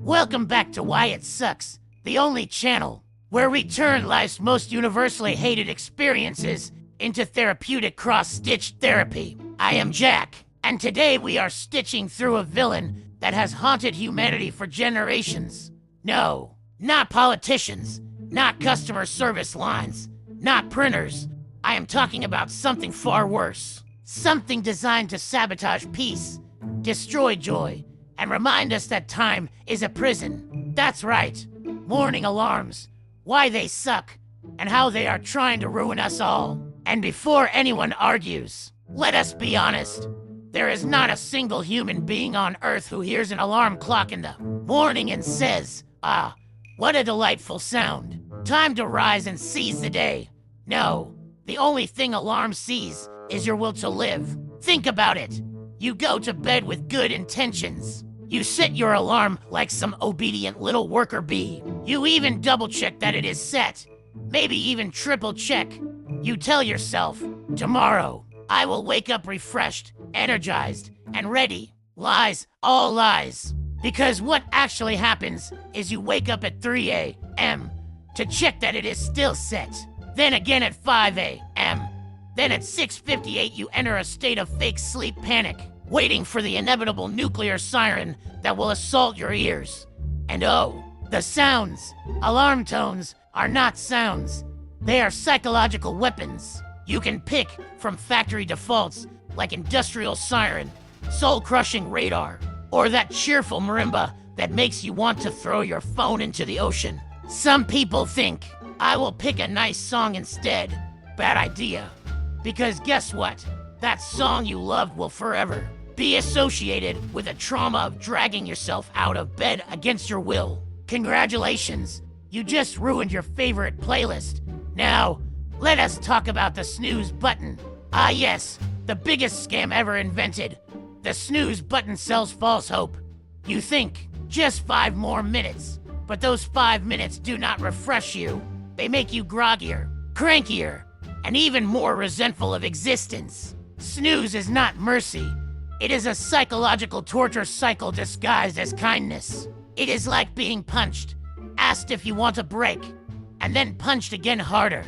Welcome back to Why It Sucks, the only channel where we turn life's most universally hated experiences into therapeutic cross-stitch therapy. I am Jack, and today we are stitching through a villain that has haunted humanity for generations. No, not politicians, not customer service lines, not printers. I am talking about something far worse. Something designed to sabotage peace, destroy joy, and remind us that time is a prison. That's right, warning alarms, why they suck, and how they are trying to ruin us all. And before anyone argues, let us be honest. There is not a single human being on Earth who hears an alarm clock in the morning and says, "Ah, what a delightful sound. Time to rise and seize the day." No, the only thing alarm sees is your will to live. Think about it. You go to bed with good intentions. You set your alarm like some obedient little worker bee. You even double check that it is set. Maybe even triple check. You tell yourself, tomorrow, I will wake up refreshed, energized, and ready. Lies, all lies. Because what actually happens is you wake up at 3 a.m. to check that it is still set. Then again at 5 a.m. Then at 6:58 you enter a state of fake sleep panic, waiting for the inevitable nuclear siren that will assault your ears. And oh, the sounds, alarm tones, are not sounds. They are psychological weapons. You can pick from factory defaults like industrial siren, soul-crushing radar, or that cheerful marimba that makes you want to throw your phone into the ocean. Some people think, I will pick a nice song instead. Bad idea. Because guess what? That song you loved will forever be associated with a trauma of dragging yourself out of bed against your will. Congratulations, you just ruined your favorite playlist. Now, let us talk about the snooze button. Ah yes, the biggest scam ever invented. The snooze button sells false hope. You think, just 5 more minutes, but those 5 minutes do not refresh you. They make you groggier, crankier, and even more resentful of existence. Snooze is not mercy. It is a psychological torture cycle disguised as kindness. It is like being punched, asked if you want a break, and then punched again harder.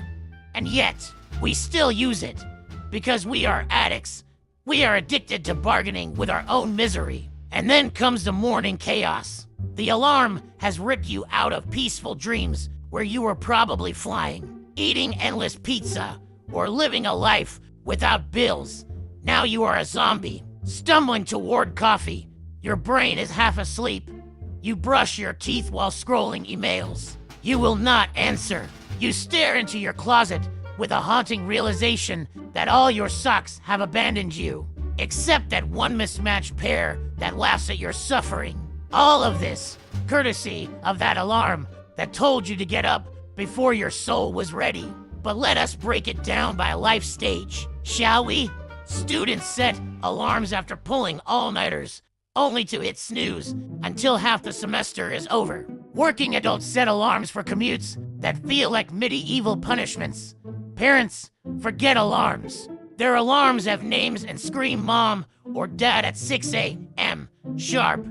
And yet, we still use it, because we are addicts. We are addicted to bargaining with our own misery. And then comes the morning chaos. The alarm has ripped you out of peaceful dreams where you were probably flying, eating endless pizza, or living a life without bills. Now you are a zombie, stumbling toward coffee. Your brain is half asleep. You brush your teeth while scrolling emails. You will not answer. You stare into your closet with a haunting realization that all your socks have abandoned you, except that one mismatched pair that laughs at your suffering. All of this, courtesy of that alarm that told you to get up before your soul was ready. But let us break it down by life stage, shall we? Students set alarms after pulling all-nighters, only to hit snooze until half the semester is over. Working adults set alarms for commutes that feel like medieval punishments. Parents, forget alarms. Their alarms have names and scream mom or dad at 6 a.m. sharp.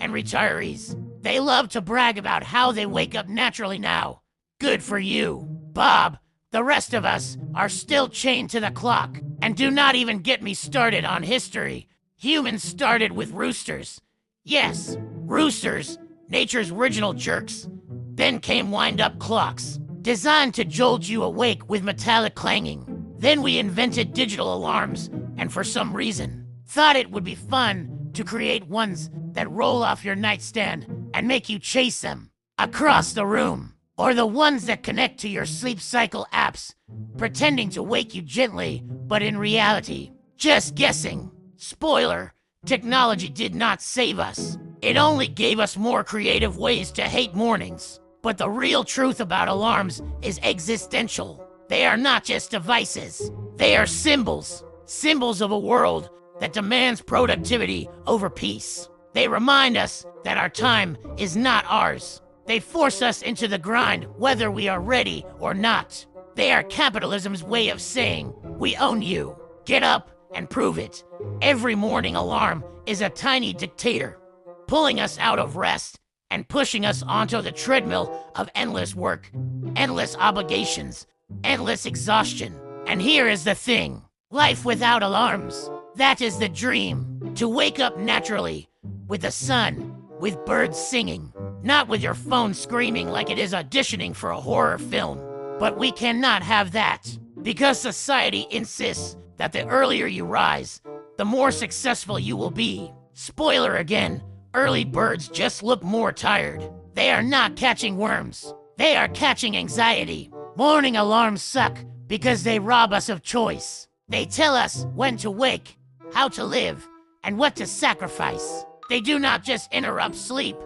And retirees, they love to brag about how they wake up naturally now. Good for you. Bob, the rest of us are still chained to the clock. And do not even get me started on history. Humans started with roosters. Yes, roosters, nature's original jerks. Then came wind-up clocks, designed to jolt you awake with metallic clanging. Then we invented digital alarms, and for some reason, thought it would be fun to create ones that roll off your nightstand and make you chase them across the room. Or the ones that connect to your sleep cycle apps, pretending to wake you gently, but in reality, just guessing. Spoiler, technology did not save us. It only gave us more creative ways to hate mornings. But the real truth about alarms is existential. They are not just devices. They are symbols. Symbols of a world that demands productivity over peace. They remind us that our time is not ours. They force us into the grind whether we are ready or not. They are capitalism's way of saying, we own you. Get up and prove it. Every morning alarm is a tiny dictator, pulling us out of rest and pushing us onto the treadmill of endless work, endless obligations, endless exhaustion. And here is the thing: life without alarms. That is the dream. To wake up naturally, with the sun, with birds singing, not with your phone screaming like it is auditioning for a horror film. But we cannot have that, because society insists that the earlier you rise, the more successful you will be. Spoiler again, early birds just look more tired. They are not catching worms. They are catching anxiety. Morning alarms suck because they rob us of choice. They tell us when to wake, how to live, and what to sacrifice. They do not just interrupt sleep,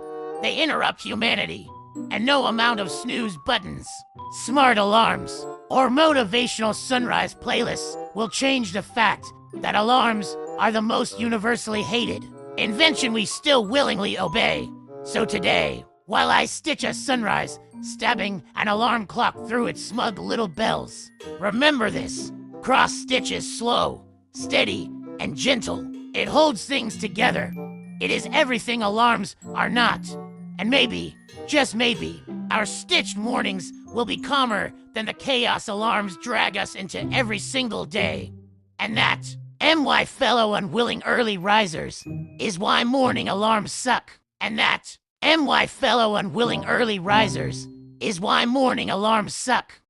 they interrupt humanity. And no amount of snooze buttons, smart alarms, or motivational sunrise playlists will change the fact that alarms are the most universally hated invention we still willingly obey. So today, while I stitch a sunrise, stabbing an alarm clock through its smug little bells, remember this: cross stitch is slow, steady, and gentle. It holds things together. It is everything alarms are not. And maybe, just maybe, our stitched mornings will be calmer than the chaos alarms drag us into every single day. And that, my fellow unwilling early risers, is why morning alarms suck. And that, my fellow unwilling early risers, is why morning alarms suck.